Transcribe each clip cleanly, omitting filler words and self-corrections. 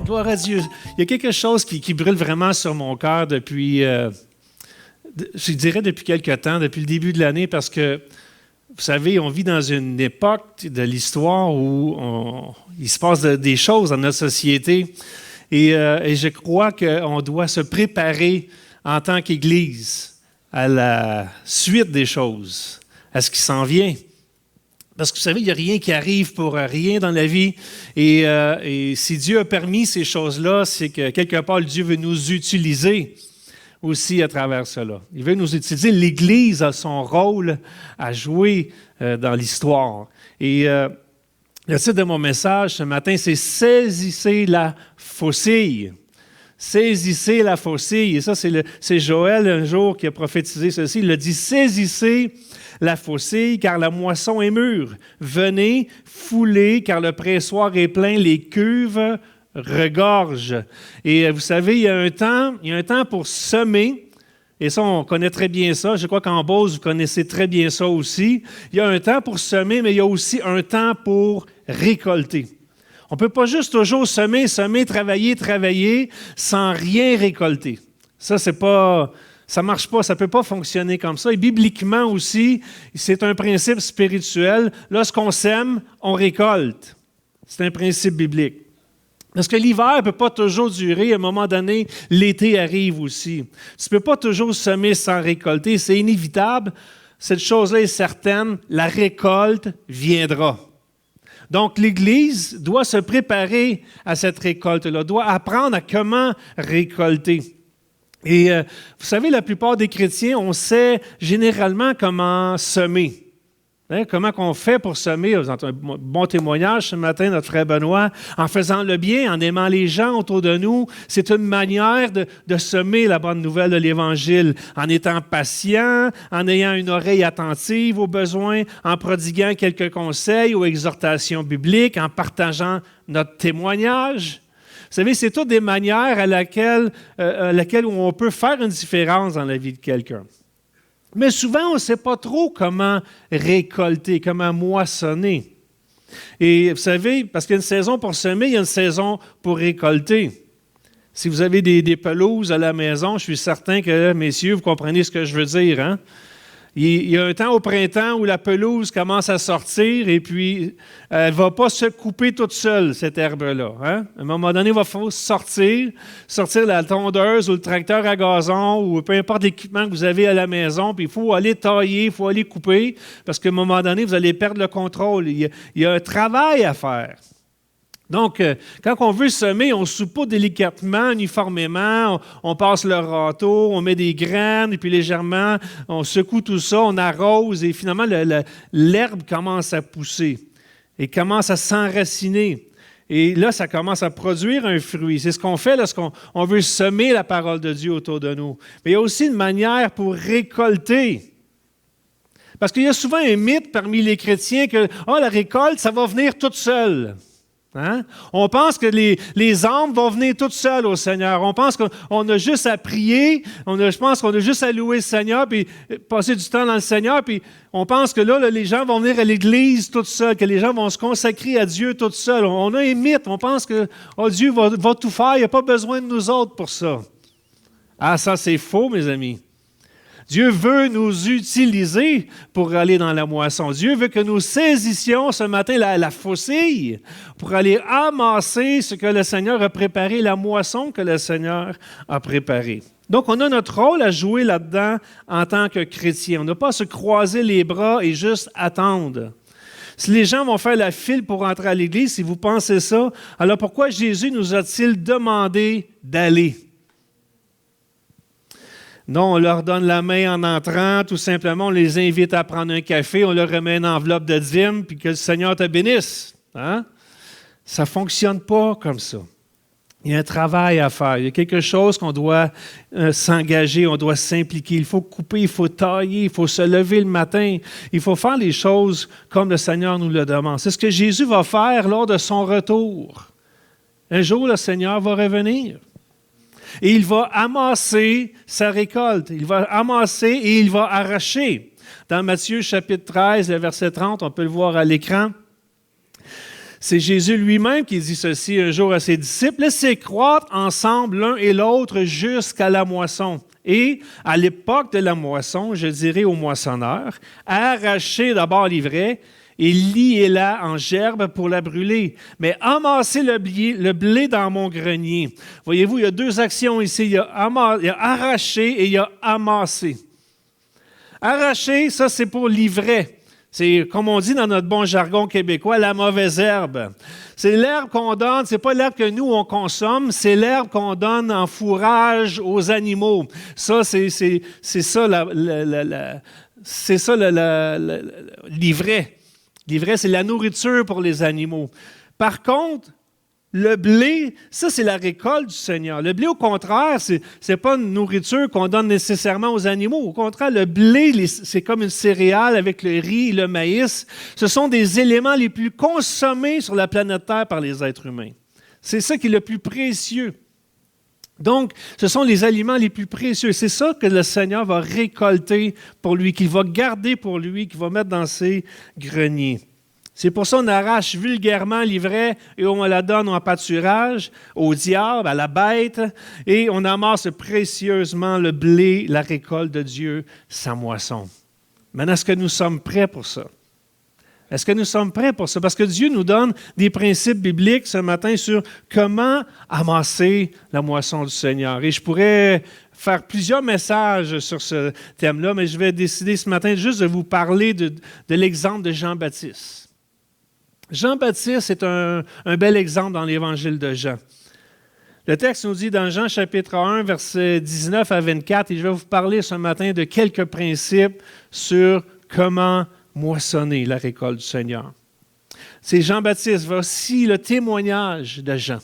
Gloire à Dieu. Il y a quelque chose qui brûle vraiment sur mon cœur depuis, je dirais depuis quelque temps, depuis le début de l'année, parce que, vous savez, on vit dans une époque de l'histoire où il se passe des choses dans notre société et je crois qu'on doit se préparer en tant qu'Église à la suite des choses, à ce qui s'en vient. Parce que vous savez, il n'y a rien qui arrive pour rien dans la vie. Et si Dieu a permis ces choses-là, c'est que quelque part, Dieu veut nous utiliser aussi à travers cela. Il veut nous utiliser. L'Église a son rôle à jouer dans l'histoire. Et le titre de mon message ce matin, c'est « Saisissez la faucille ». Saisissez la faucille. Et ça, c'est Joël un jour qui a prophétisé ceci. Il a dit « Saisissez la faucille, car la moisson est mûre. Venez, foulez, car le pressoir est plein, les cuves regorgent. » Et vous savez, il y a un temps pour semer. Et ça, on connaît très bien ça. Je crois qu'en Beauce, vous connaissez très bien ça aussi. Il y a un temps pour semer, mais il y a aussi un temps pour récolter. On ne peut pas juste toujours semer, travailler, sans rien récolter. Ça ne marche pas, ça ne peut pas fonctionner comme ça. Et bibliquement aussi, c'est un principe spirituel. Lorsqu'on sème, on récolte. C'est un principe biblique. Parce que l'hiver ne peut pas toujours durer. À un moment donné, l'été arrive aussi. Tu ne peux pas toujours semer sans récolter. C'est inévitable. Cette chose-là est certaine. La récolte viendra. Donc, l'Église doit se préparer à cette récolte-là, doit apprendre à comment récolter. Et vous savez, la plupart des chrétiens, on sait généralement comment semer. Hein, comment on fait pour semer? Vous entendez un bon témoignage ce matin, notre frère Benoît, en faisant le bien, en aimant les gens autour de nous. C'est une manière de semer la bonne nouvelle de l'Évangile, en étant patient, en ayant une oreille attentive aux besoins, en prodiguant quelques conseils ou exhortations bibliques, en partageant notre témoignage. Vous savez, c'est toutes des manières à laquelle on peut faire une différence dans la vie de quelqu'un. Mais souvent, on ne sait pas trop comment récolter, comment moissonner. Et vous savez, parce qu'il y a une saison pour semer, il y a une saison pour récolter. Si vous avez des pelouses à la maison, je suis certain que, messieurs, vous comprenez ce que je veux dire, hein? Il y a un temps au printemps où la pelouse commence à sortir et puis elle ne va pas se couper toute seule, cette herbe-là. Hein? À un moment donné, il va falloir sortir la tondeuse ou le tracteur à gazon ou peu importe l'équipement que vous avez à la maison, puis il faut aller tailler, il faut aller couper parce qu'à un moment donné, vous allez perdre le contrôle. Il y a un travail à faire. Donc, quand on veut semer, on soupeau délicatement, uniformément, on passe le râteau, on met des graines, et puis légèrement, on secoue tout ça, on arrose, et finalement, l'herbe commence à pousser et commence à s'enraciner. Et là, ça commence à produire un fruit. C'est ce qu'on fait lorsqu'on veut semer la parole de Dieu autour de nous. Mais il y a aussi une manière pour récolter. Parce qu'il y a souvent un mythe parmi les chrétiens que la récolte, ça va venir toute seule. Hein? On pense que les âmes vont venir toutes seules au Seigneur. On pense qu'on a juste à prier, je pense qu'on a juste à louer le Seigneur, puis passer du temps dans le Seigneur, puis on pense que là, les gens vont venir à l'Église toutes seuls, que les gens vont se consacrer à Dieu toutes seuls. On a un mythe, on pense que Dieu va tout faire, il n'y a pas besoin de nous autres pour ça. Ah, ça c'est faux, mes amis. Dieu veut nous utiliser pour aller dans la moisson. Dieu veut que nous saisissions ce matin la faucille pour aller amasser ce que le Seigneur a préparé, la moisson que le Seigneur a préparée. Donc, on a notre rôle à jouer là-dedans en tant que chrétien. On n'a pas à se croiser les bras et juste attendre. Si les gens vont faire la file pour entrer à l'Église, si vous pensez ça, alors pourquoi Jésus nous a-t-il demandé d'aller? Non, on leur donne la main en entrant, tout simplement, on les invite à prendre un café, on leur remet une enveloppe de dîmes, puis que le Seigneur te bénisse. Hein? Ça ne fonctionne pas comme ça. Il y a un travail à faire, il y a quelque chose qu'on doit s'engager, on doit s'impliquer, il faut couper, il faut tailler, il faut se lever le matin, il faut faire les choses comme le Seigneur nous le demande. C'est ce que Jésus va faire lors de son retour. Un jour, le Seigneur va revenir. Et il va amasser sa récolte. Il va amasser et il va arracher. Dans Matthieu chapitre 13, le verset 30, on peut le voir à l'écran. C'est Jésus lui-même qui dit ceci un jour à ses disciples, « Laissez croître ensemble l'un et l'autre jusqu'à la moisson. » Et à l'époque de la moisson, je dirais aux moissonneurs, arrachez d'abord l'ivraie et liez-la en gerbe pour la brûler. Mais amassez le blé dans mon grenier. Voyez-vous, il y a deux actions ici. Il y a arraché et il y a amassé. Arracher, ça c'est pour l'ivraie. C'est, comme on dit dans notre bon jargon québécois, la mauvaise herbe. C'est l'herbe qu'on donne, c'est pas l'herbe que nous, on consomme, c'est l'herbe qu'on donne en fourrage aux animaux. Ça, c'est ça l'ivraie. L'ivraie, c'est la nourriture pour les animaux. Par contre, le blé, ça, c'est la récolte du Seigneur. Le blé, au contraire, c'est pas une nourriture qu'on donne nécessairement aux animaux. Au contraire, le blé, c'est comme une céréale avec le riz et le maïs. Ce sont des éléments les plus consommés sur la planète Terre par les êtres humains. C'est ça qui est le plus précieux. Donc, ce sont les aliments les plus précieux. C'est ça que le Seigneur va récolter pour lui, qu'il va garder pour lui, qu'il va mettre dans ses greniers. C'est pour ça qu'on arrache vulgairement l'ivraie et on la donne en pâturage au diable, à la bête, et on amasse précieusement le blé, la récolte de Dieu, sa moisson. Maintenant, est-ce que nous sommes prêts pour ça? Est-ce que nous sommes prêts pour ça? Parce que Dieu nous donne des principes bibliques ce matin sur comment amasser la moisson du Seigneur. Et je pourrais faire plusieurs messages sur ce thème-là, mais je vais décider ce matin juste de vous parler de l'exemple de Jean-Baptiste. Jean-Baptiste est un bel exemple dans l'Évangile de Jean. Le texte nous dit dans Jean chapitre 1, versets 19 à 24, et je vais vous parler ce matin de quelques principes sur comment moissonner la récolte du Seigneur. C'est Jean-Baptiste, voici le témoignage de Jean.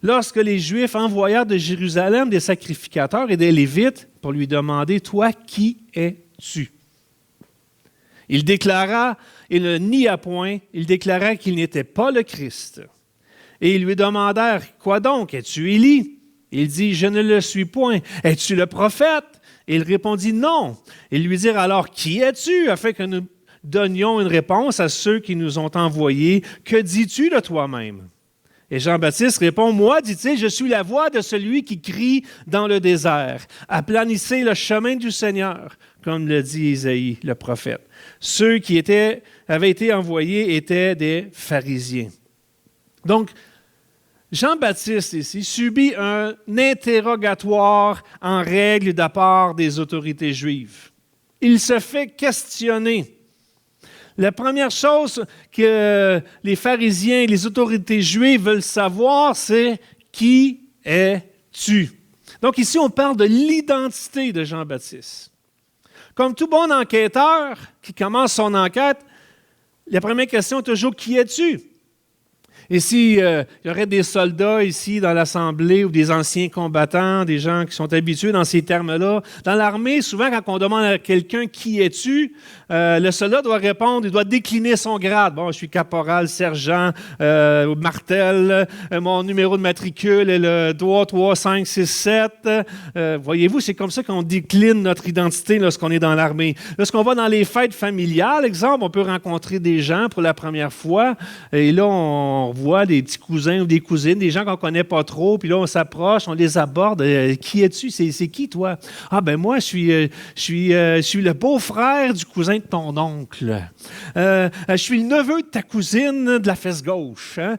Lorsque les Juifs envoyèrent de Jérusalem des sacrificateurs et des Lévites pour lui demander « Toi, qui es-tu » Il déclara, il ne nia point, il déclara qu'il n'était pas le Christ. Et ils lui demandèrent, « Quoi donc, es-tu Élie? » Il dit, « Je ne le suis point. Es-tu le prophète? » Et il répondit, « Non. » Ils lui dirent alors, « Qui es-tu? » Afin que nous donnions une réponse à ceux qui nous ont envoyés. « Que dis-tu de toi-même? » Et Jean-Baptiste répond, « Moi, dit-il, je suis la voix de celui qui crie dans le désert. Aplanissez le chemin du Seigneur, comme le dit Isaïe, le prophète. » Ceux qui avaient été envoyés étaient des pharisiens. Donc, Jean-Baptiste ici subit un interrogatoire en règle de la part des autorités juives. Il se fait questionner. La première chose que les pharisiens et les autorités juives veulent savoir, c'est « Qui es-tu? » Donc ici, on parle de l'identité de Jean-Baptiste. Comme tout bon enquêteur qui commence son enquête, la première question est toujours « Qui es-tu? » Et s'il y aurait des soldats ici dans l'Assemblée ou des anciens combattants, des gens qui sont habitués dans ces termes-là, dans l'armée, souvent quand on demande à quelqu'un « Qui es-tu? » Le soldat doit répondre, il doit décliner son grade. Bon, je suis caporal, sergent, martel, mon numéro de matricule est le 3, 3, 5, 6, 7. Voyez-vous, c'est comme ça qu'on décline notre identité lorsqu'on est dans l'armée. Lorsqu'on va dans les fêtes familiales, exemple, on peut rencontrer des gens pour la première fois, et là, on voit des petits cousins ou des cousines, des gens qu'on ne connaît pas trop, puis là, on s'approche, on les aborde. Qui es-tu? C'est qui, toi? Ah, ben moi, je suis le beau-frère du cousin de ton oncle. Je suis le neveu de ta cousine de la fesse gauche. Hein?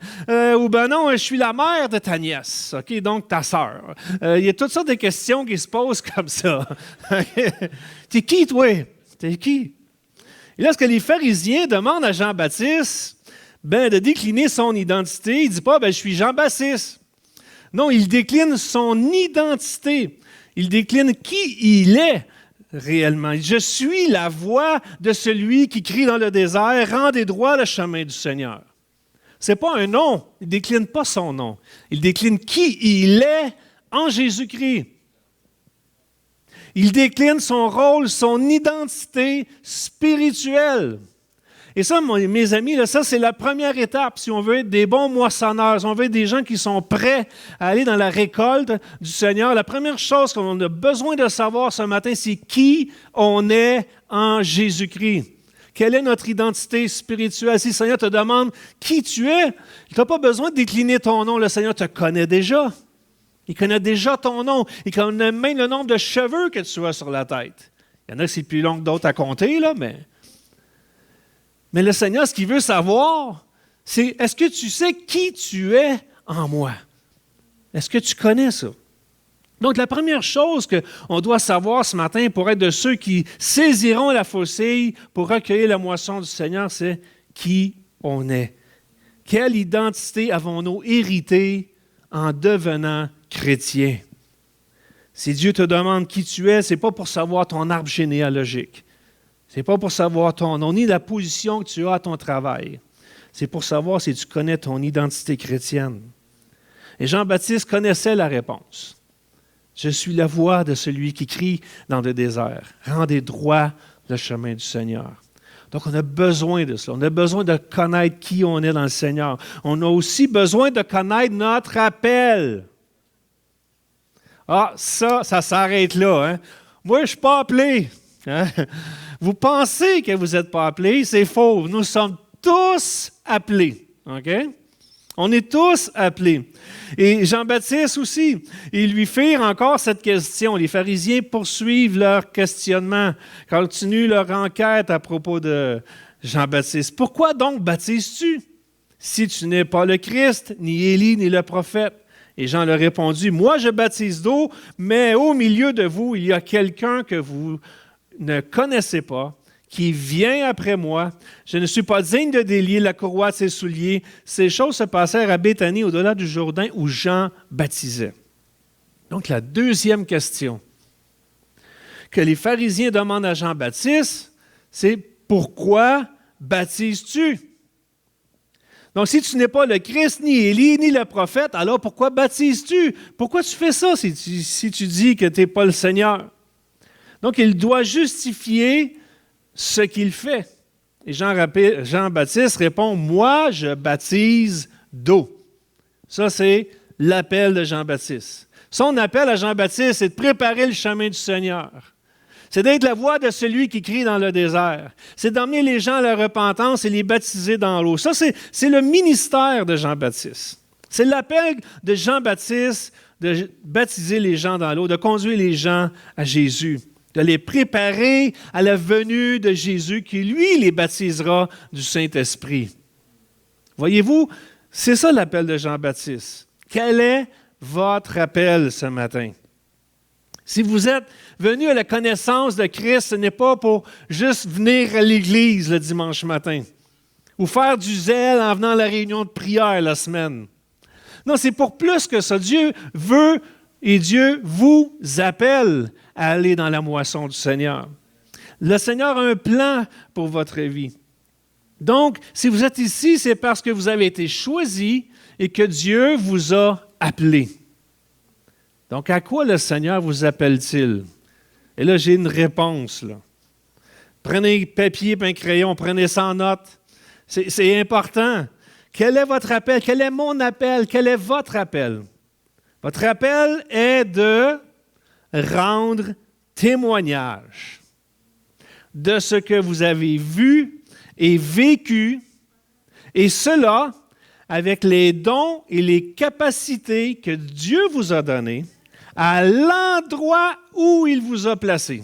Ou ben non, je suis la mère de ta nièce, OK? Donc ta sœur. Il y a toutes sortes de questions qui se posent comme ça. T'es qui, toi? T'es qui? Et lorsque les pharisiens demandent à Jean-Baptiste de décliner son identité, il ne dit pas « je suis Jean-Baptiste ». Non, il décline son identité. Il décline qui il est réellement. Je suis la voix de celui qui crie dans le désert, rendez droit le chemin du Seigneur. Ce n'est pas un nom. Il ne décline pas son nom. Il décline qui il est en Jésus-Christ. Il décline son rôle, son identité spirituelle. Et ça, mes amis, là, ça, c'est la première étape. Si on veut être des bons moissonneurs, si on veut être des gens qui sont prêts à aller dans la récolte du Seigneur, la première chose qu'on a besoin de savoir ce matin, c'est qui on est en Jésus-Christ. Quelle est notre identité spirituelle? Si le Seigneur te demande qui tu es, il n'a pas besoin de décliner ton nom. Le Seigneur te connaît déjà. Il connaît déjà ton nom. Il connaît même le nombre de cheveux que tu as sur la tête. Il y en a qui c'est plus long que d'autres à compter, là, mais le Seigneur, ce qu'il veut savoir, c'est est-ce que tu sais qui tu es en moi? Est-ce que tu connais ça? Donc, la première chose qu'on doit savoir ce matin pour être de ceux qui saisiront la faucille pour recueillir la moisson du Seigneur, c'est qui on est. Quelle identité avons-nous hérité en devenant chrétien? Si Dieu te demande qui tu es, ce n'est pas pour savoir ton arbre généalogique. Ce n'est pas pour savoir ton nom, ni la position que tu as à ton travail. C'est pour savoir si tu connais ton identité chrétienne. Et Jean-Baptiste connaissait la réponse. Je suis la voix de celui qui crie dans le désert. Rendez droit le chemin du Seigneur. Donc, on a besoin de cela. On a besoin de connaître qui on est dans le Seigneur. On a aussi besoin de connaître notre appel. Ah, ça s'arrête là. Hein? Moi, je ne suis pas appelé. Hein? Vous pensez que vous n'êtes pas appelé, c'est faux. Nous sommes tous appelés. OK? On est tous appelés. Et Jean-Baptiste aussi, ils lui firent encore cette question. Les pharisiens poursuivent leur questionnement, continuent leur enquête à propos de Jean-Baptiste. Pourquoi donc baptises-tu si tu n'es pas le Christ, ni Élie, ni le prophète? Et Jean leur répondit, moi je baptise d'eau, mais au milieu de vous, il y a quelqu'un que vous ne connaissez pas, qui vient après moi. Je ne suis pas digne de délier la courroie de ses souliers. Ces choses se passèrent à Béthanie, au-delà du Jourdain, où Jean baptisait. Donc, la deuxième question que les pharisiens demandent à Jean-Baptiste, c'est « Pourquoi baptises-tu? » Donc, si tu n'es pas le Christ, ni Élie, ni le prophète, alors pourquoi baptises-tu? Pourquoi tu fais ça si tu dis que tu n'es pas le Seigneur? Donc, il doit justifier ce qu'il fait. Et Jean-Baptiste répond, « Moi, je baptise d'eau. » Ça, c'est l'appel de Jean-Baptiste. Son appel à Jean-Baptiste, c'est de préparer le chemin du Seigneur. C'est d'être la voix de celui qui crie dans le désert. C'est d'emmener les gens à la repentance et les baptiser dans l'eau. Ça, c'est le ministère de Jean-Baptiste. C'est l'appel de Jean-Baptiste de baptiser les gens dans l'eau, de conduire les gens à Jésus, de les préparer à la venue de Jésus qui, lui, les baptisera du Saint-Esprit. Voyez-vous, c'est ça l'appel de Jean-Baptiste. Quel est votre appel ce matin? Si vous êtes venu à la connaissance de Christ, ce n'est pas pour juste venir à l'Église le dimanche matin ou faire du zèle en venant à la réunion de prière la semaine. Non, c'est pour plus que ça. Dieu veut et Dieu vous appelle à aller dans la moisson du Seigneur. Le Seigneur a un plan pour votre vie. Donc, si vous êtes ici, c'est parce que vous avez été choisi et que Dieu vous a appelé. Donc, à quoi le Seigneur vous appelle-t-il? Et là, j'ai une réponse. Là. Prenez un papier et un crayon, prenez ça en note. C'est important. Quel est votre appel? Quel est mon appel? Quel est votre appel? Votre appel est de rendre témoignage de ce que vous avez vu et vécu, et cela avec les dons et les capacités que Dieu vous a donnés à l'endroit où il vous a placé.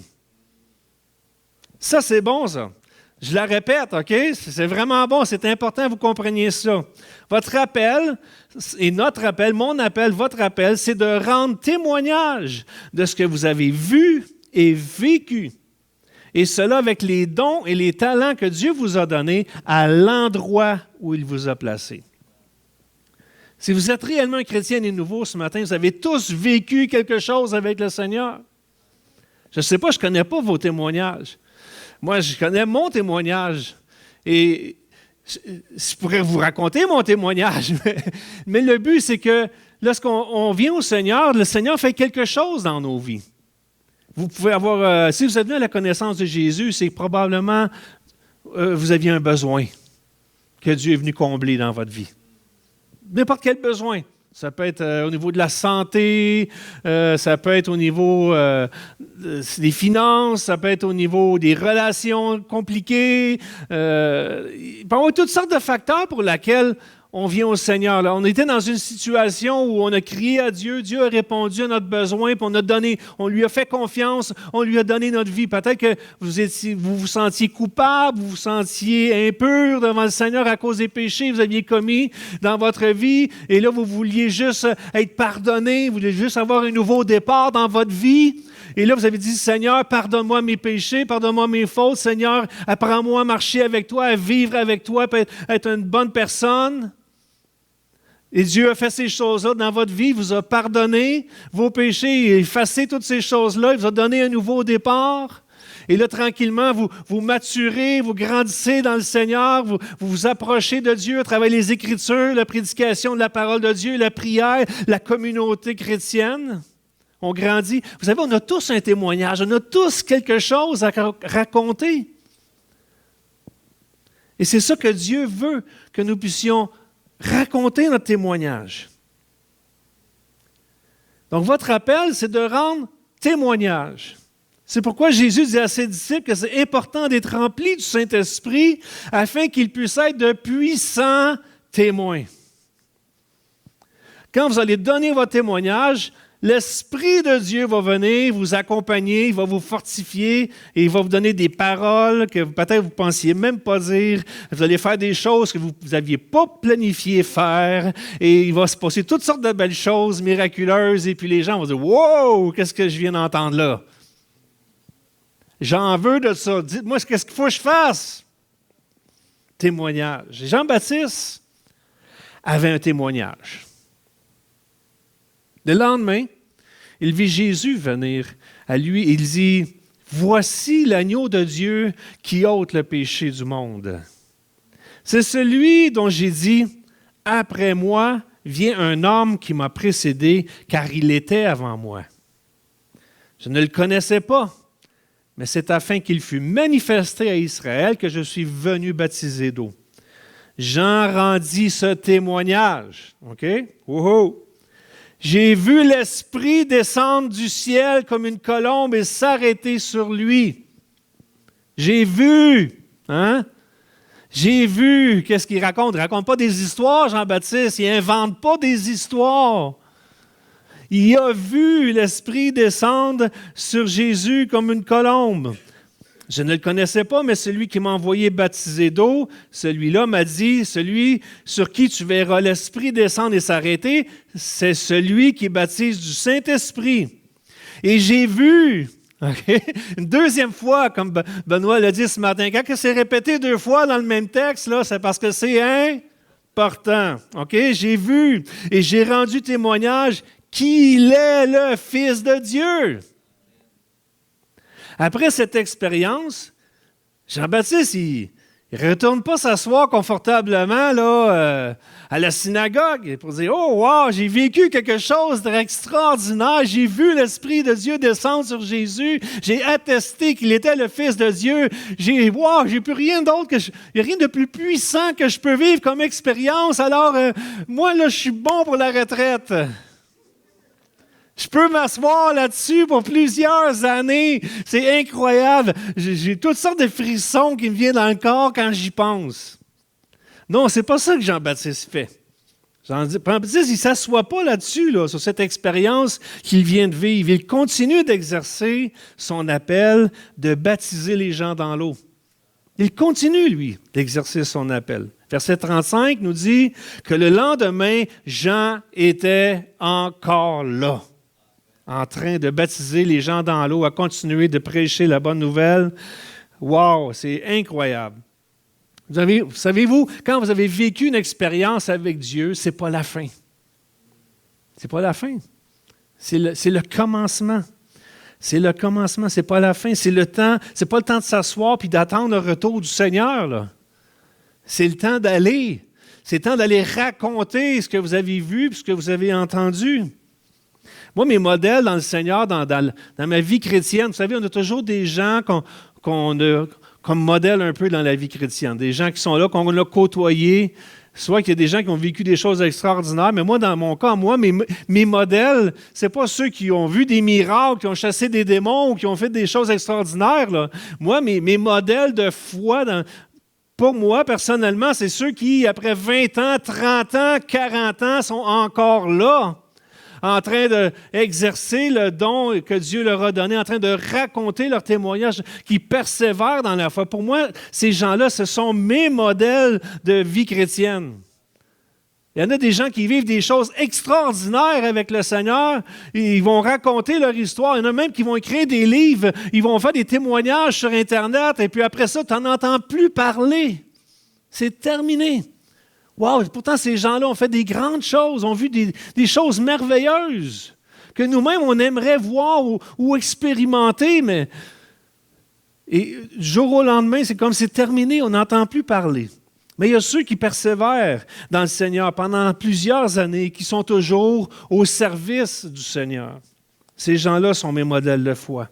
Ça, c'est bon, ça. Je la répète, OK? C'est vraiment bon, c'est important que vous compreniez ça. Votre appel, et notre appel, mon appel, votre appel, c'est de rendre témoignage de ce que vous avez vu et vécu. Et cela avec les dons et les talents que Dieu vous a donnés à l'endroit où il vous a placé. Si vous êtes réellement un chrétien et nouveau ce matin, vous avez tous vécu quelque chose avec le Seigneur. Je ne sais pas, je ne connais pas vos témoignages. Moi, je connais mon témoignage. Et je pourrais vous raconter mon témoignage. Mais le but, c'est que lorsqu'on vient au Seigneur, le Seigneur fait quelque chose dans nos vies. Vous pouvez avoir, si vous êtes venu à la connaissance de Jésus, c'est que probablement vous aviez un besoin que Dieu est venu combler dans votre vie. N'importe quel besoin. Ça peut être au niveau de la santé, ça peut être au niveau des finances, ça peut être au niveau des relations compliquées. Il peut y avoir toutes sortes de facteurs pour lesquels on vient au Seigneur. Là, on était dans une situation où on a crié à Dieu, Dieu a répondu à notre besoin, puis on lui a fait confiance, on lui a donné notre vie. Peut-être que vous vous sentiez coupable, vous vous sentiez impur devant le Seigneur à cause des péchés que vous aviez commis dans votre vie, et là, vous vouliez juste être pardonné, vous vouliez juste avoir un nouveau départ dans votre vie. Et là, vous avez dit, Seigneur, pardonne-moi mes péchés, pardonne-moi mes fautes. Seigneur, apprends-moi à marcher avec toi, à vivre avec toi, à être une bonne personne. Et Dieu a fait ces choses-là dans votre vie, il vous a pardonné vos péchés, il a effacé toutes ces choses-là, il vous a donné un nouveau départ. Et là, tranquillement, vous maturez, vous grandissez dans le Seigneur, vous vous approchez de Dieu à travers les Écritures, la prédication de la parole de Dieu, la prière, la communauté chrétienne. On grandit. Vous savez, on a tous un témoignage, on a tous quelque chose à raconter. Et c'est ça que Dieu veut, que nous puissions raconter notre témoignage. Donc, votre appel, c'est de rendre témoignage. C'est pourquoi Jésus dit à ses disciples que c'est important d'être rempli du Saint-Esprit afin qu'ils puissent être de puissants témoins. Quand vous allez donner votre témoignage, l'Esprit de Dieu va venir vous accompagner, il va vous fortifier et il va vous donner des paroles que peut-être vous ne pensiez même pas dire. Vous allez faire des choses que vous n'aviez pas planifié faire et il va se passer toutes sortes de belles choses miraculeuses et puis les gens vont dire « Wow! Qu'est-ce que je viens d'entendre là? J'en veux de ça. Dites-moi qu'est-ce qu'il faut que je fasse? » Témoignage. Jean-Baptiste avait un témoignage. Le lendemain, il vit Jésus venir à lui et il dit, « Voici l'agneau de Dieu qui ôte le péché du monde. C'est celui dont j'ai dit, après moi vient un homme qui m'a précédé, car il était avant moi. Je ne le connaissais pas, mais c'est afin qu'il fût manifesté à Israël que je suis venu baptiser d'eau. » Jean rendit ce témoignage. OK? Wouhou! J'ai vu l'Esprit descendre du ciel comme une colombe et s'arrêter sur lui. J'ai vu. Hein? J'ai vu. Qu'est-ce qu'il raconte? Il ne raconte pas des histoires, Jean-Baptiste. Il n'invente pas des histoires. Il a vu l'Esprit descendre sur Jésus comme une colombe. Je ne le connaissais pas, mais celui qui m'a envoyé baptiser d'eau, celui-là m'a dit, celui sur qui tu verras l'Esprit descendre et s'arrêter, c'est celui qui baptise du Saint-Esprit. Et j'ai vu, okay, une deuxième fois, comme Benoît l'a dit ce matin, quand c'est répété 2 fois dans le même texte, là, c'est parce que c'est important. Okay? J'ai vu et j'ai rendu témoignage qu'il est le Fils de Dieu. Après cette expérience, Jean-Baptiste, il ne retourne pas s'asseoir confortablement là, à la synagogue pour dire « Oh, wow, j'ai vécu quelque chose d'extraordinaire, j'ai vu l'Esprit de Dieu descendre sur Jésus, j'ai attesté qu'il était le Fils de Dieu, j'ai plus rien d'autre, il n'y a rien de plus puissant que je peux vivre comme expérience, alors moi, là, je suis bon pour la retraite. » Je peux m'asseoir là-dessus pour plusieurs années. C'est incroyable. J'ai toutes sortes de frissons qui me viennent dans le corps quand j'y pense. Non, c'est pas ça que Jean-Baptiste fait. Jean-Baptiste, il ne s'assoit pas là-dessus, là, sur cette expérience qu'il vient de vivre. Il continue d'exercer son appel de baptiser les gens dans l'eau. Il continue, lui, d'exercer son appel. Verset 35 nous dit que le lendemain, Jean était encore là, en train de baptiser les gens dans l'eau, à continuer de prêcher la bonne nouvelle. Wow, c'est incroyable. Savez-vous, quand vous avez vécu une expérience avec Dieu, ce n'est pas la fin. Ce n'est pas la fin. C'est le commencement. C'est le commencement, ce n'est pas la fin. C'est le temps, c'est pas le temps de s'asseoir puis d'attendre le retour du Seigneur, là. C'est le temps d'aller. C'est le temps d'aller raconter ce que vous avez vu et ce que vous avez entendu. Moi, mes modèles dans le Seigneur, dans ma vie chrétienne, vous savez, on a toujours des gens qu'on a comme modèle un peu dans la vie chrétienne. Des gens qui sont là, qu'on a côtoyés soit qu'il y a des gens qui ont vécu des choses extraordinaires, mais moi, dans mon cas, mes modèles, ce n'est pas ceux qui ont vu des miracles, qui ont chassé des démons ou qui ont fait des choses extraordinaires, là. Moi, mes modèles de foi, pour moi, personnellement, c'est ceux qui, après 20 ans, 30 ans, 40 ans, sont encore là, en train d'exercer le don que Dieu leur a donné, en train de raconter leur témoignage, qui persévèrent dans la foi. Pour moi, ces gens-là, ce sont mes modèles de vie chrétienne. Il y en a des gens qui vivent des choses extraordinaires avec le Seigneur. Ils vont raconter leur histoire. Il y en a même qui vont écrire des livres. Ils vont faire des témoignages sur Internet. Et puis après ça, tu n'en entends plus parler. C'est terminé. Wow! Pourtant, ces gens-là ont fait des grandes choses, ont vu des choses merveilleuses que nous-mêmes, on aimerait voir ou expérimenter. Et du jour au lendemain, c'est comme c'est terminé. On n'entend plus parler. Mais il y a ceux qui persévèrent dans le Seigneur pendant plusieurs années, qui sont toujours au service du Seigneur. Ces gens-là sont mes modèles de foi.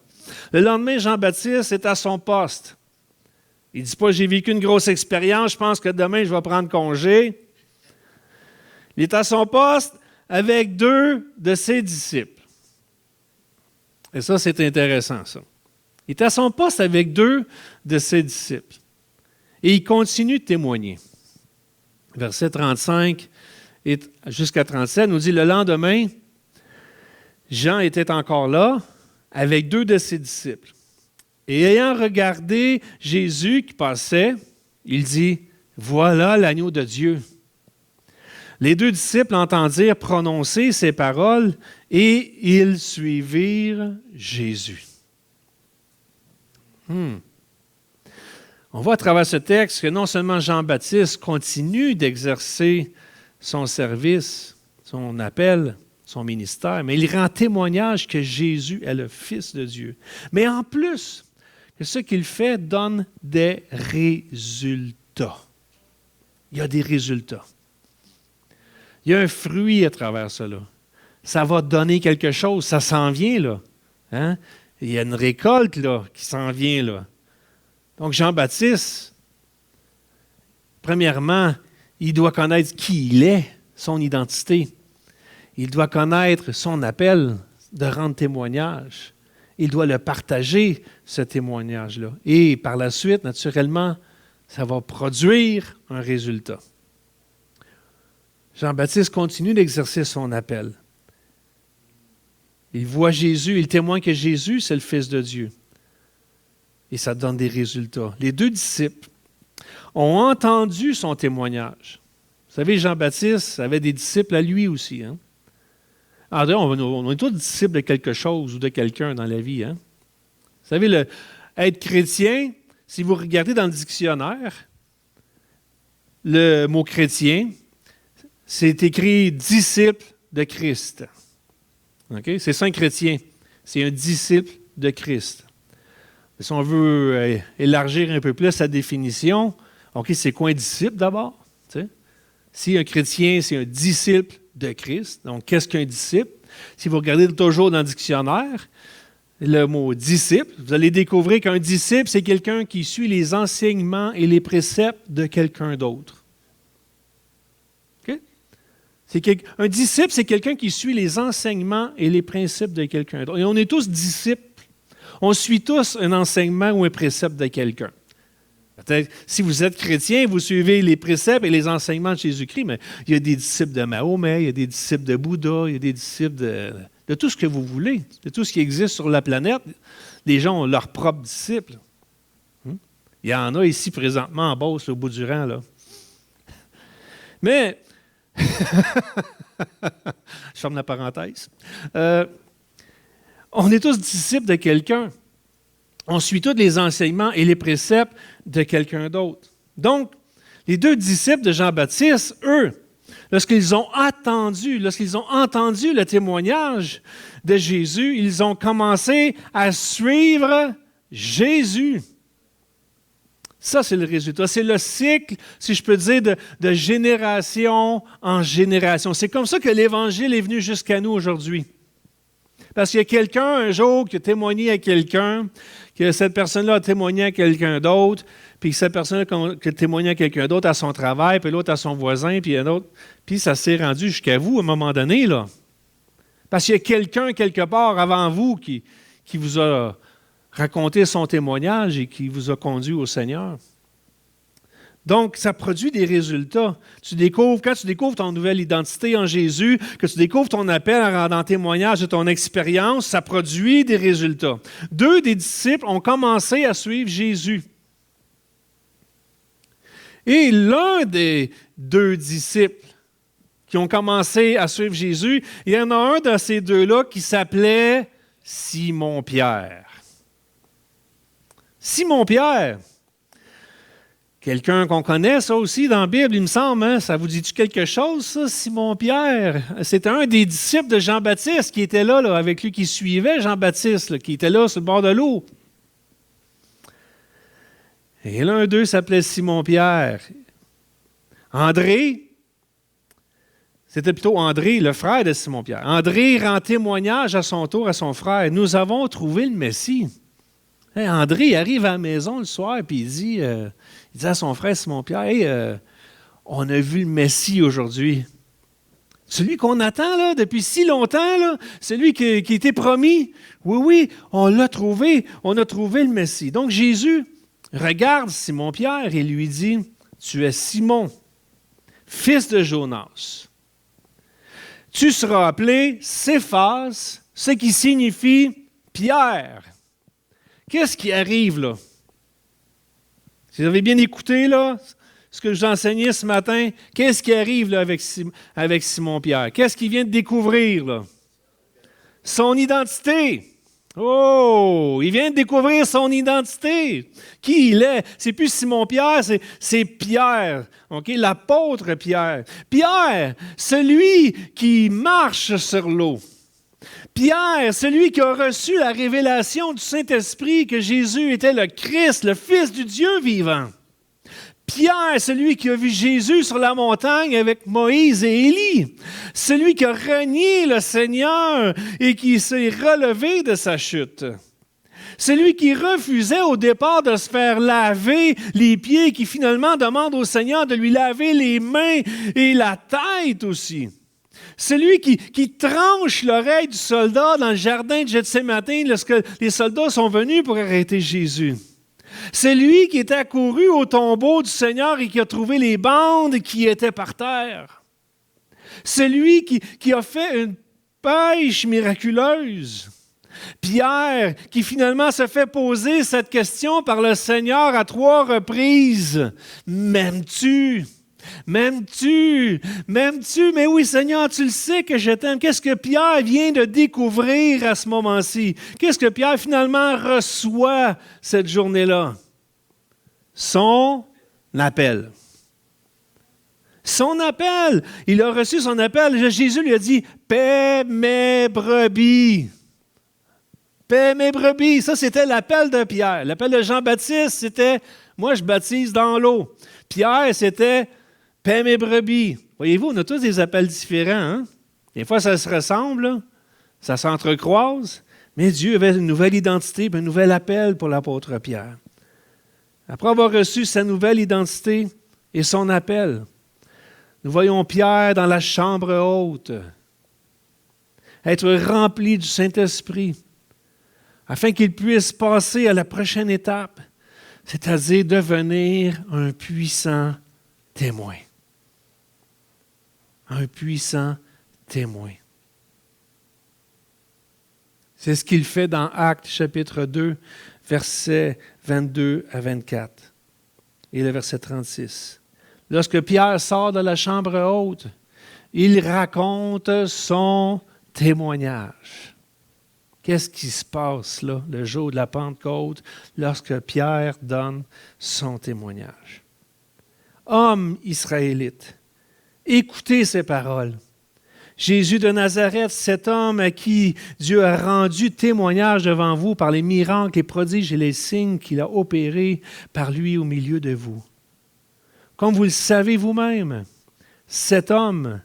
Le lendemain, Jean-Baptiste est à son poste. Il ne dit pas « j'ai vécu une grosse expérience, je pense que demain, je vais prendre congé ». Il est à son poste avec 2 de ses disciples. Et ça, c'est intéressant, ça. Il est à son poste avec 2 de ses disciples. Et il continue de témoigner. Verset 35 jusqu'à 37 nous dit « Le lendemain, Jean était encore là avec 2 de ses disciples. Et ayant regardé Jésus qui passait, il dit, « Voilà l'agneau de Dieu. » Les 2 disciples entendirent prononcer ces paroles et ils suivirent Jésus. On voit à travers ce texte que non seulement Jean-Baptiste continue d'exercer son service, son appel, son ministère, mais il rend témoignage que Jésus est le Fils de Dieu. Mais en plus, que ce qu'il fait donne des résultats. Il y a des résultats. Il y a un fruit à travers cela. Ça va donner quelque chose, ça s'en vient là. Hein? Il y a une récolte là, qui s'en vient là. Donc Jean-Baptiste, premièrement, il doit connaître qui il est, son identité. Il doit connaître son appel de rendre témoignage. Il doit le partager, ce témoignage-là. Et par la suite, naturellement, ça va produire un résultat. Jean-Baptiste continue d'exercer son appel. Il voit Jésus, il témoigne que Jésus, c'est le Fils de Dieu. Et ça donne des résultats. Les 2 disciples ont entendu son témoignage. Vous savez, Jean-Baptiste avait des disciples à lui aussi. Hein? Alors, on est tous disciples de quelque chose ou de quelqu'un dans la vie. Hein? Vous savez, être chrétien, si vous regardez dans le dictionnaire, le mot chrétien, c'est écrit « disciple de Christ ». Okay? C'est ça un chrétien. C'est un disciple de Christ. Et si on veut élargir un peu plus sa définition, OK, c'est quoi un disciple d'abord? T'sais? Si un chrétien, c'est un disciple de Christ, donc qu'est-ce qu'un disciple? Si vous regardez toujours dans le dictionnaire, le mot disciple, vous allez découvrir qu'un disciple, c'est quelqu'un qui suit les enseignements et les préceptes de quelqu'un d'autre. Un disciple, c'est quelqu'un qui suit les enseignements et les principes de quelqu'un d'autre. Et on est tous disciples. On suit tous un enseignement ou un précepte de quelqu'un. Peut-être, si vous êtes chrétien, vous suivez les préceptes et les enseignements de Jésus-Christ, mais il y a des disciples de Mahomet, il y a des disciples de Bouddha, il y a des disciples de tout ce que vous voulez, de tout ce qui existe sur la planète. Les gens ont leurs propres disciples. Il y en a ici présentement en Beauce, au bout du rang, là. Mais je ferme la parenthèse. On est tous disciples de quelqu'un. On suit tous les enseignements et les préceptes de quelqu'un d'autre. Donc, les 2 disciples de Jean-Baptiste, eux, lorsqu'ils ont entendu le témoignage de Jésus, ils ont commencé à suivre Jésus. Ça, c'est le résultat. C'est le cycle, si je peux dire, de génération en génération. C'est comme ça que l'Évangile est venu jusqu'à nous aujourd'hui. Parce qu'il y a quelqu'un un jour qui a témoigné à quelqu'un, que cette personne-là a témoigné à quelqu'un d'autre, puis que cette personne-là qui a témoigné à quelqu'un d'autre à son travail, puis l'autre à son voisin, puis un autre. Puis ça s'est rendu jusqu'à vous à un moment donné, là. Parce qu'il y a quelqu'un quelque part avant vous qui vous a raconté son témoignage et qui vous a conduit au Seigneur. Donc, ça produit des résultats. Quand tu découvres ton nouvelle identité en Jésus, que tu découvres ton appel en rendant témoignage de ton expérience, ça produit des résultats. 2 des disciples ont commencé à suivre Jésus. Et l'un des 2 disciples qui ont commencé à suivre Jésus, il y en a un de ces 2-là qui s'appelait Simon-Pierre. Simon-Pierre. Quelqu'un qu'on connaît, ça aussi, dans la Bible, il me semble. Hein? Ça vous dit-tu quelque chose, ça, Simon-Pierre? C'était un des disciples de Jean-Baptiste qui était là, avec lui, qui suivait Jean-Baptiste, là, qui était là sur le bord de l'eau. Et l'un d'eux s'appelait Simon-Pierre. André, c'était plutôt André, le frère de Simon-Pierre. André rend témoignage à son tour à son frère. Nous avons trouvé le Messie. Hey, André arrive à la maison le soir et il dit à son frère Simon-Pierre, hey, on a vu le Messie aujourd'hui. Celui qu'on attend là, depuis si longtemps, là, celui qui était promis. Oui, on l'a trouvé. On a trouvé le Messie. Donc Jésus regarde Simon-Pierre et lui dit, tu es Simon, fils de Jonas. Tu seras appelé Céphas, ce qui signifie Pierre. Qu'est-ce qui arrive là? Si vous avez bien écouté là, ce que je vous enseignais ce matin, qu'est-ce qui arrive là, avec Simon-Pierre? Qu'est-ce qu'il vient de découvrir là? Son identité. Oh, il vient de découvrir son identité. Qui il est? C'est plus Simon-Pierre, c'est Pierre, okay? L'apôtre Pierre. Pierre, celui qui marche sur l'eau. Pierre, celui qui a reçu la révélation du Saint-Esprit que Jésus était le Christ, le Fils du Dieu vivant. Pierre, celui qui a vu Jésus sur la montagne avec Moïse et Élie. Celui qui a renié le Seigneur et qui s'est relevé de sa chute. Celui qui refusait au départ de se faire laver les pieds, qui finalement demande au Seigneur de lui laver les mains et la tête aussi. Celui qui tranche l'oreille du soldat dans le jardin de Gethsémani lorsque les soldats sont venus pour arrêter Jésus. Celui qui est accouru au tombeau du Seigneur et qui a trouvé les bandes qui étaient par terre. Celui qui a fait une pêche miraculeuse. Pierre, qui finalement se fait poser cette question par le Seigneur à 3 reprises. M'aimes-tu? M'aimes-tu? M'aimes-tu? Mais oui, Seigneur, tu le sais que je t'aime. Qu'est-ce que Pierre vient de découvrir à ce moment-ci? Qu'est-ce que Pierre finalement reçoit cette journée-là? Son appel. Son appel. Il a reçu son appel. Jésus lui a dit, « Paie mes brebis. » Paie mes brebis. Ça, c'était l'appel de Pierre. L'appel de Jean-Baptiste, c'était, « Moi, je baptise dans l'eau. » Pierre, c'était, « Paie mes brebis. » Voyez-vous, on a tous des appels différents. Hein? Des fois, ça se ressemble, là. Ça s'entrecroise. Mais Dieu avait une nouvelle identité, un nouvel appel pour l'apôtre Pierre. Après avoir reçu sa nouvelle identité et son appel, nous voyons Pierre dans la chambre haute, être rempli du Saint-Esprit, afin qu'il puisse passer à la prochaine étape, c'est-à-dire devenir un puissant témoin. Un puissant témoin. C'est ce qu'il fait dans Actes chapitre 2, versets 22 à 24 et le verset 36. Lorsque Pierre sort de la chambre haute, il raconte son témoignage. Qu'est-ce qui se passe là, le jour de la Pentecôte, lorsque Pierre donne son témoignage? Hommes israélites, écoutez ces paroles. Jésus de Nazareth, cet homme à qui Dieu a rendu témoignage devant vous par les miracles, les prodiges et les signes qu'il a opérés par lui au milieu de vous. Comme vous le savez vous-même, cet homme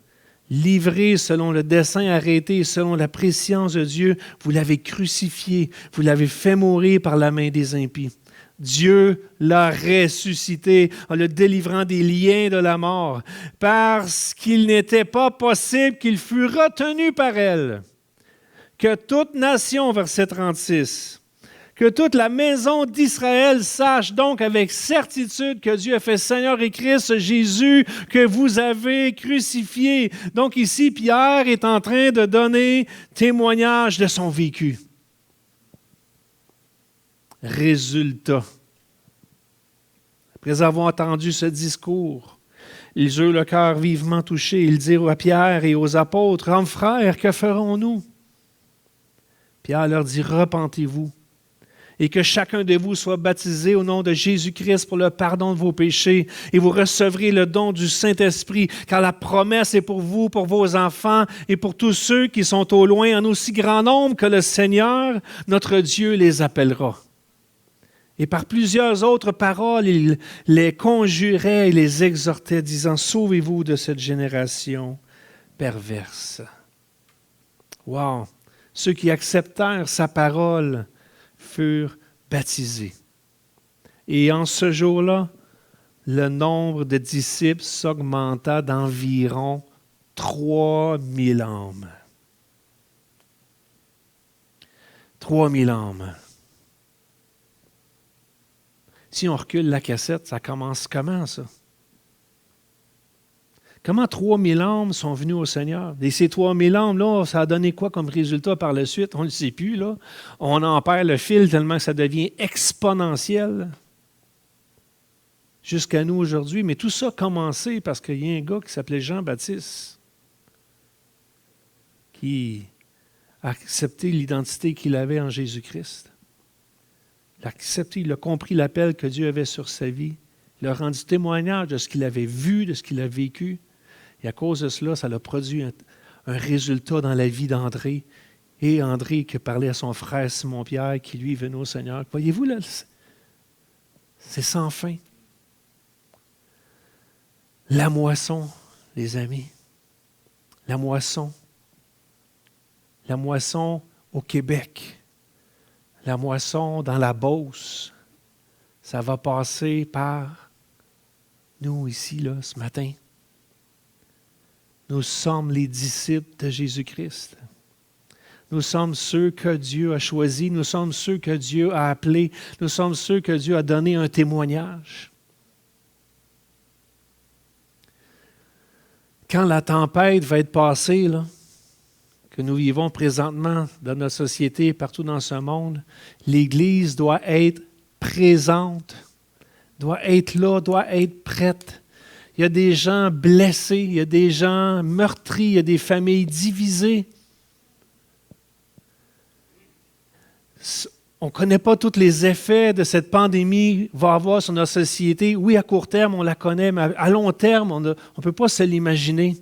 livré selon le dessein arrêté, selon la prescience de Dieu, vous l'avez crucifié, vous l'avez fait mourir par la main des impies. Dieu l'a ressuscité en le délivrant des liens de la mort, parce qu'il n'était pas possible qu'il fût retenu par elle. Que toute nation, verset 36, que toute la maison d'Israël sache donc avec certitude que Dieu a fait Seigneur et Christ Jésus que vous avez crucifié. Donc ici, Pierre est en train de donner témoignage de son vécu. Résultat. Après avoir entendu ce discours, ils eurent le cœur vivement touché. Ils dirent à Pierre et aux apôtres, « Hommes frères, que ferons-nous? » Pierre leur dit, « Repentez-vous et que chacun de vous soit baptisé au nom de Jésus-Christ pour le pardon de vos péchés, et vous recevrez le don du Saint-Esprit, car la promesse est pour vous, pour vos enfants et pour tous ceux qui sont au loin, en aussi grand nombre que le Seigneur, notre Dieu, les appellera. » Et par plusieurs autres paroles, il les conjurait et les exhortait, disant, « Sauvez-vous de cette génération perverse. » Wow! Ceux qui acceptèrent sa parole furent baptisés. Et en ce jour-là, le nombre de disciples s'augmenta d'environ 3000 âmes. 3000 âmes. Si on recule la cassette, ça commence comment, ça? Comment 3000 âmes sont venues au Seigneur? Et ces 3000 âmes-là, ça a donné quoi comme résultat par la suite? On ne le sait plus, là. On en perd le fil tellement que ça devient exponentiel jusqu'à nous aujourd'hui. Mais tout ça a commencé parce qu'il y a un gars qui s'appelait Jean-Baptiste qui a accepté l'identité qu'il avait en Jésus-Christ. Il a accepté, il a compris l'appel que Dieu avait sur sa vie. Il a rendu témoignage de ce qu'il avait vu, de ce qu'il a vécu. Et à cause de cela, ça a produit un résultat dans la vie d'André. Et André qui parlait à son frère Simon-Pierre, qui lui venait au Seigneur. Voyez-vous, là, c'est sans fin. La moisson, les amis. La moisson. La moisson au Québec. La moisson dans la Beauce. Ça va passer par nous ici, là, ce matin. Nous sommes les disciples de Jésus-Christ. Nous sommes ceux que Dieu a choisis. Nous sommes ceux que Dieu a appelés. Nous sommes ceux que Dieu a donné un témoignage. Quand la tempête va être passée, là, que nous vivons présentement dans notre société, partout dans ce monde, l'Église doit être présente, doit être là, doit être prête. Il y a des gens blessés, il y a des gens meurtris, il y a des familles divisées. On ne connaît pas tous les effets de cette pandémie va avoir sur notre société. Oui, à court terme, on la connaît, mais à long terme, on ne peut pas se l'imaginer.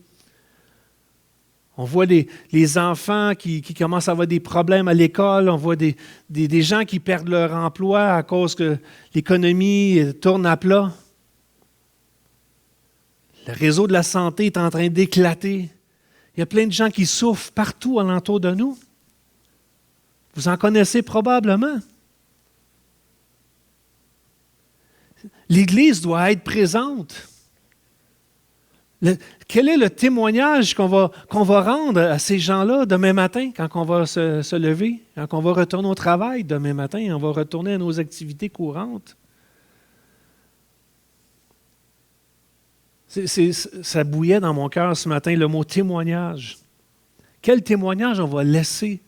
On voit les enfants qui commencent à avoir des problèmes à l'école. On voit des gens qui perdent leur emploi à cause que l'économie tourne à plat. Le réseau de la santé est en train d'éclater. Il y a plein de gens qui souffrent partout alentour de nous. Vous en connaissez probablement. L'Église doit être présente. Quel est le témoignage qu'on va rendre à ces gens-là demain matin, quand on va se lever, quand on va retourner au travail demain matin, on va retourner à nos activités courantes? Ça bouillait dans mon cœur ce matin, le mot témoignage. Quel témoignage on va laisser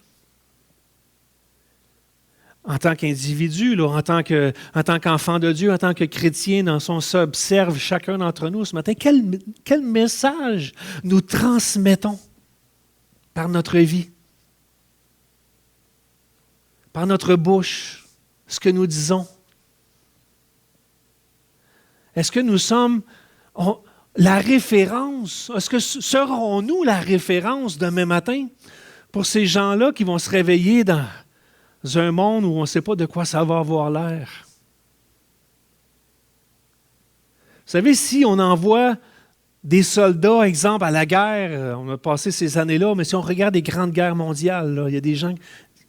en tant qu'individu, là, en tant qu'enfant de Dieu, en tant que chrétien, dans son s'observe chacun d'entre nous ce matin. Quel message nous transmettons par notre vie, par notre bouche, ce que nous disons? Est-ce que nous sommes la référence? Est-ce que serons-nous la référence demain matin pour ces gens-là qui vont se réveiller dans un monde où on ne sait pas de quoi ça va avoir l'air? Vous savez, si on envoie des soldats, exemple, à la guerre. On a passé ces années-là, mais si on regarde les grandes guerres mondiales, là, il y a des gens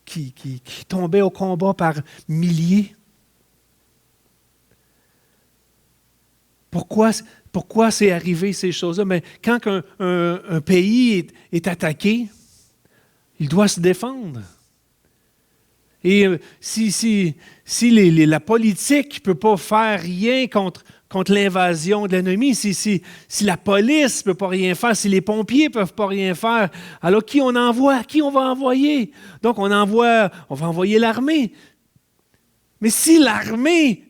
qui tombaient au combat par milliers. Pourquoi c'est arrivé ces choses-là? Mais quand un pays est attaqué, il doit se défendre. Et si la politique ne peut pas faire rien contre l'invasion de l'ennemi, si la police ne peut pas rien faire, si les pompiers ne peuvent pas rien faire, alors qui on envoie? Qui on va envoyer? Donc on va envoyer l'armée. Mais si l'armée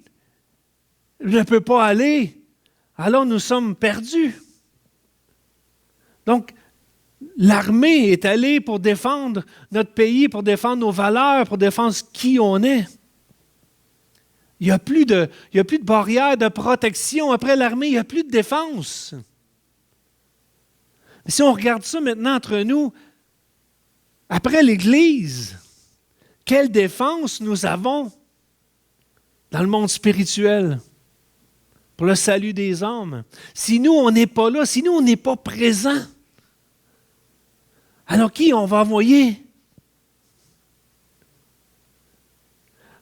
ne peut pas aller, alors nous sommes perdus. Donc, l'armée est allée pour défendre notre pays, pour défendre nos valeurs, pour défendre qui on est. Il n'y a plus de barrière de protection. Après l'armée, il n'y a plus de défense. Mais si on regarde ça maintenant entre nous, après l'Église, quelle défense nous avons dans le monde spirituel pour le salut des hommes? Si nous, on n'est pas là, si nous, on n'est pas présents, alors qui on va envoyer?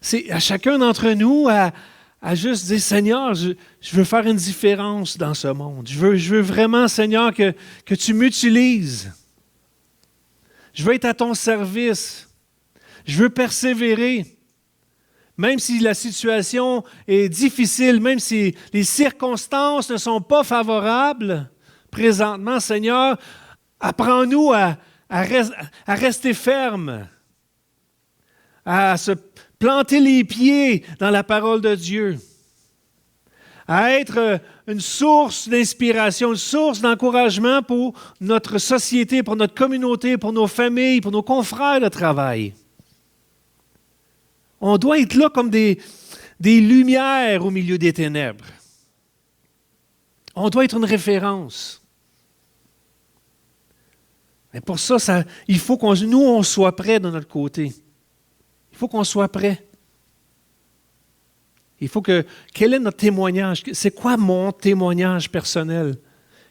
C'est à chacun d'entre nous à juste dire, Seigneur, je veux faire une différence dans ce monde. Je veux vraiment, Seigneur, que tu m'utilises. Je veux être à ton service. Je veux persévérer. Même si la situation est difficile, même si les circonstances ne sont pas favorables, présentement, Seigneur, apprends-nous à rester fermes, à se planter les pieds dans la parole de Dieu, à être une source d'inspiration, une source d'encouragement pour notre société, pour notre communauté, pour nos familles, pour nos confrères de travail. On doit être là comme des lumières au milieu des ténèbres. On doit être une référence. Mais pour ça, il faut on soit prêts de notre côté. Il faut qu'on soit prêts. Quel est notre témoignage? C'est quoi mon témoignage personnel?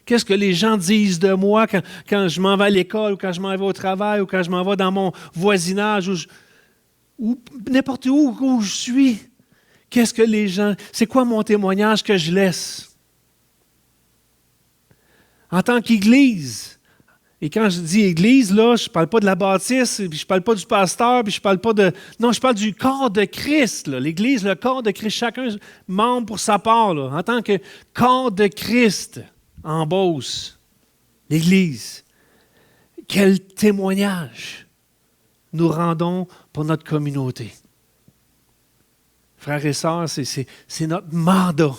Qu'est-ce que les gens disent de moi quand je m'en vais à l'école, ou quand je m'en vais au travail, ou quand je m'en vais dans mon voisinage, ou n'importe où je suis? Qu'est-ce que les gens... C'est quoi mon témoignage que je laisse? En tant qu'Église, et quand je dis Église, là, je ne parle pas de la bâtisse, puis je ne parle pas du pasteur, puis je ne parle pas de... Non, je parle du corps de Christ. Là. L'Église, le corps de Christ, chacun membre pour sa part. Là. En tant que corps de Christ en Beauce, l'Église, quel témoignage nous rendons pour notre communauté. Frères et sœurs, c'est notre mandat.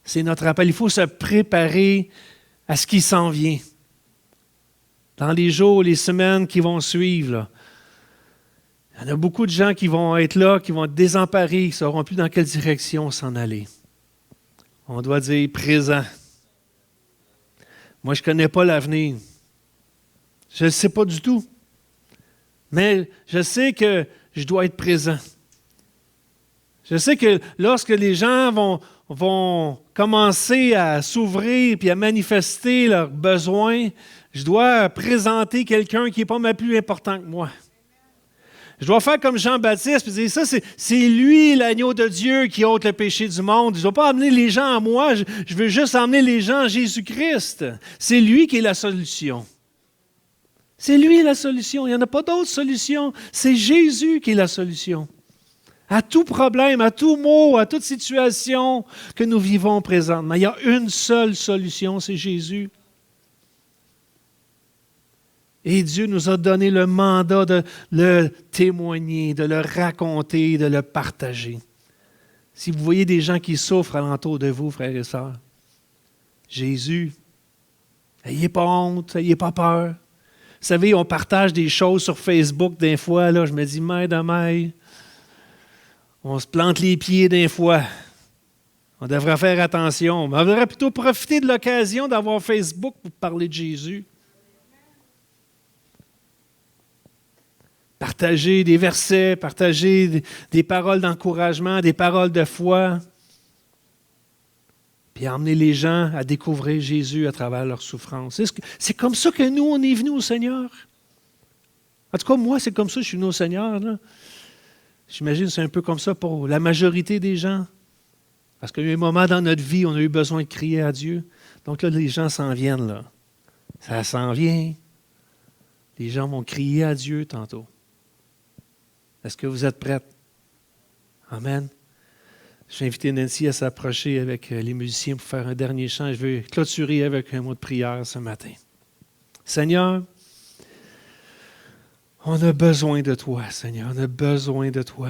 C'est notre appel. Il faut se préparer à ce qui s'en vient. Dans les jours, les semaines qui vont suivre, là, il y en a beaucoup de gens qui vont être là, qui vont être désemparés, qui ne sauront plus dans quelle direction s'en aller. On doit dire présent. Moi, je ne connais pas l'avenir. Je ne le sais pas du tout. Mais je sais que je dois être présent. Je sais que lorsque les gens vont commencer à s'ouvrir et à manifester leurs besoins, je dois présenter quelqu'un qui n'est pas mal plus important que moi. Je dois faire comme Jean-Baptiste et dire, ça, c'est lui, l'agneau de Dieu, qui ôte le péché du monde. Je ne dois pas amener les gens à moi, je veux juste emmener les gens à Jésus-Christ. C'est lui qui est la solution. C'est lui la solution. Il n'y en a pas d'autre solution. C'est Jésus qui est la solution. À tout problème, à tout mot, à toute situation que nous vivons présentement. Il y a une seule solution, c'est Jésus. Et Dieu nous a donné le mandat de le témoigner, de le raconter, de le partager. Si vous voyez des gens qui souffrent alentour de vous, frères et sœurs, Jésus, n'ayez pas honte, n'ayez pas peur. Vous savez, on partage des choses sur Facebook des fois, là, je me dis, mère de maille, on se plante les pieds des fois. On devrait faire attention. On devrait plutôt profiter de l'occasion d'avoir Facebook pour parler de Jésus. Partager des versets, partager des paroles d'encouragement, des paroles de foi. Puis puis à emmener les gens à découvrir Jésus à travers leur souffrance. C'est comme ça que nous, on est venus au Seigneur. En tout cas, moi, c'est comme ça que je suis venu au Seigneur. Là. J'imagine que c'est un peu comme ça pour la majorité des gens. Parce qu'il y a eu un moment dans notre vie, on a eu besoin de crier à Dieu. Donc là, les gens s'en viennent. Là. Ça s'en vient. Les gens vont crier à Dieu tantôt. Est-ce que vous êtes prêtes? Amen. Je vais inviter Nancy à s'approcher avec les musiciens pour faire un dernier chant. Je vais clôturer avec un mot de prière ce matin. Seigneur, on a besoin de toi, Seigneur. On a besoin de toi.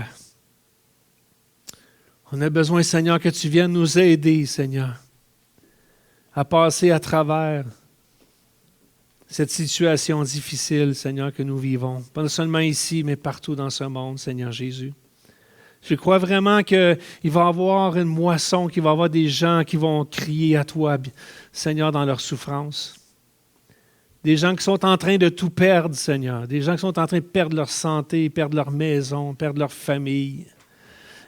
On a besoin, Seigneur, que tu viennes nous aider, Seigneur, à passer à travers cette situation difficile, Seigneur, que nous vivons. Pas seulement ici, mais partout dans ce monde, Seigneur Jésus. Je crois vraiment qu'il va y avoir une moisson, qu'il va y avoir des gens qui vont crier à toi, Seigneur, dans leur souffrance. Des gens qui sont en train de tout perdre, Seigneur. Des gens qui sont en train de perdre leur santé, perdre leur maison, perdre leur famille.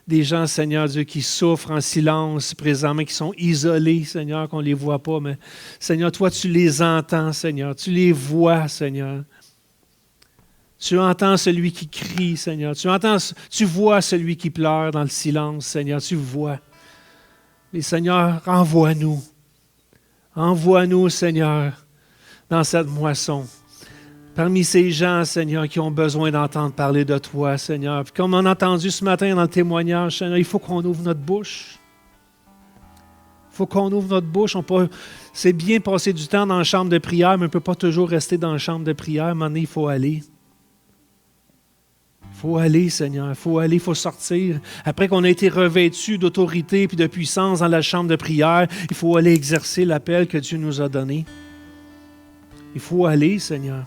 Des gens, Seigneur Dieu, qui souffrent en silence présentement, qui sont isolés, Seigneur, qu'on ne les voit pas. Mais Seigneur, toi, tu les entends, Seigneur. Tu les vois, Seigneur. Tu entends celui qui crie, Seigneur. Tu vois celui qui pleure dans le silence, Seigneur. Tu vois. Et Seigneur, envoie-nous. Envoie-nous, Seigneur, dans cette moisson. Parmi ces gens, Seigneur, qui ont besoin d'entendre parler de toi, Seigneur. Puis comme on a entendu ce matin dans le témoignage, Seigneur, il faut qu'on ouvre notre bouche. Il faut qu'on ouvre notre bouche. C'est bien passer du temps dans la chambre de prière, mais on ne peut pas toujours rester dans la chambre de prière. À un moment donné, il faut aller. Il faut aller, Seigneur. Il faut aller, il faut sortir. Après qu'on a été revêtu d'autorité et de puissance dans la chambre de prière, il faut aller exercer l'appel que Dieu nous a donné. Il faut aller, Seigneur.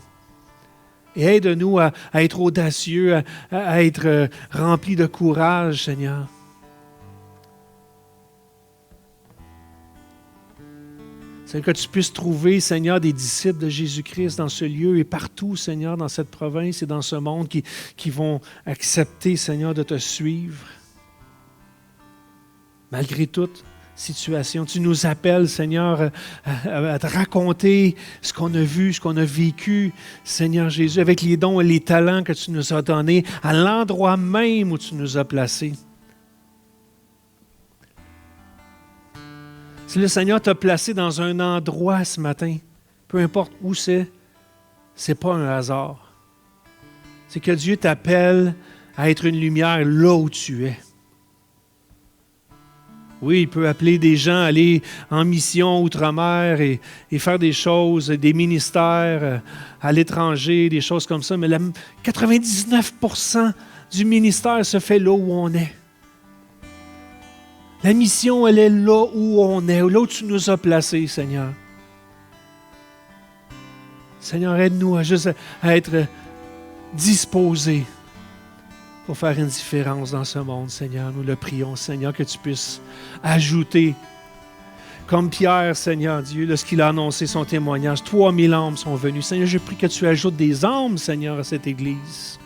Et aide-nous à être audacieux, à être remplis de courage, Seigneur. C'est que tu puisses trouver, Seigneur, des disciples de Jésus-Christ dans ce lieu et partout, Seigneur, dans cette province et dans ce monde qui vont accepter, Seigneur, de te suivre. Malgré toute situation, tu nous appelles, Seigneur, à te raconter ce qu'on a vu, ce qu'on a vécu, Seigneur Jésus, avec les dons et les talents que tu nous as donnés, à l'endroit même où tu nous as placés. Si le Seigneur t'a placé dans un endroit ce matin, peu importe où c'est pas un hasard. C'est que Dieu t'appelle à être une lumière là où tu es. Oui, il peut appeler des gens à aller en mission outre-mer et faire des choses, des ministères à l'étranger, des choses comme ça, mais 99% du ministère se fait là où on est. La mission, elle est là où on est, là où tu nous as placés, Seigneur. Seigneur, aide-nous à être disposés pour faire une différence dans ce monde, Seigneur. Nous le prions, Seigneur, que tu puisses ajouter, comme Pierre, Seigneur Dieu, lorsqu'il a annoncé son témoignage, 3000 âmes sont venues. Seigneur, je prie que tu ajoutes des âmes, Seigneur, à cette Église.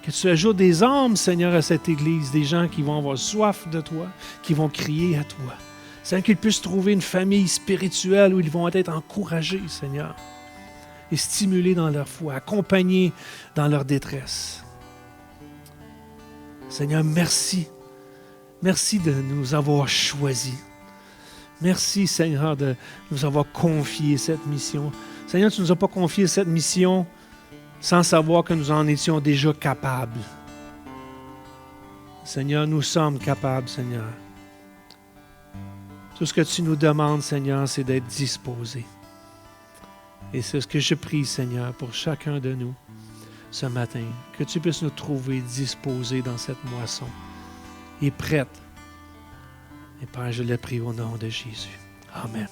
Que tu ajoutes des âmes, Seigneur, à cette Église, des gens qui vont avoir soif de toi, qui vont crier à toi. Seigneur, qu'ils puissent trouver une famille spirituelle où ils vont être encouragés, Seigneur, et stimulés dans leur foi, accompagnés dans leur détresse. Seigneur, merci. Merci de nous avoir choisis. Merci, Seigneur, de nous avoir confié cette mission. Seigneur, tu ne nous as pas confié cette mission sans savoir que nous en étions déjà capables. Seigneur, nous sommes capables, Seigneur. Tout ce que tu nous demandes, Seigneur, c'est d'être disposés. Et c'est ce que je prie, Seigneur, pour chacun de nous ce matin, que tu puisses nous trouver disposés dans cette moisson et prêtes. Et Père, je le prie au nom de Jésus. Amen.